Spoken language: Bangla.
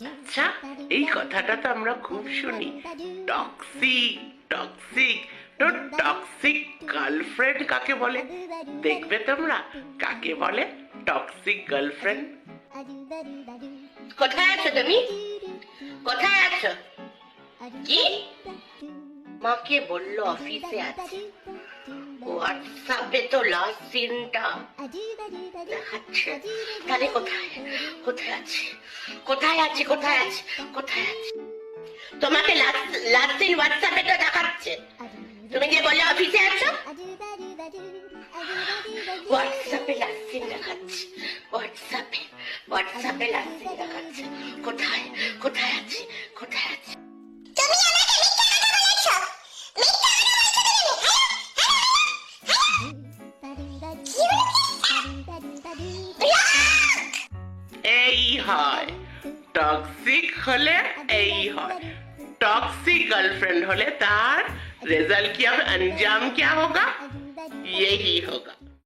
আচ্ছা, এই কথাটা তো আমরা খুব শুনি, টক্সিক টক্সিক। তো টক্সিক গার্লফ্রেন্ড কাকে বলে? দেখবে তোমরা কাকে বলে টক্সিক গার্লফ্রেন্ড। কোথায় আছো তুমি? কোথায় আছো? কি? মাকে বললো অফিসে আছে। হোয়াটসঅ্যাপে তো লাস্ট সিনটা দেখাচ্ছে। তাহলে কোথায় কোথায় আছে? কোথায় আছে? কোথায় আছে? কোথায় আছে? তোমাকে লাস্ট সিন হোয়াটসঅ্যাপে তো দেখাচ্ছে। তুমি যে বললে অফিসে আছো, হোয়াটসঅ্যাপে লাস্ট সিন দেখাচ্ছে। হোয়াটসঅ্যাপে লাস্ট সিন দেখাচ্ছে। কোথায় কোথায় আছে? কোথায় আছে? তুমি আমাকে মিথ্যা কথা বলেছো। মিথ্যা কথা বলেছো। এই হয় टॉक्सिक होले यही है। टॉक्सिक गर्लफ्रेंड होले तार रिजल्ट की अब अंजाम क्या होगा? यही होगा।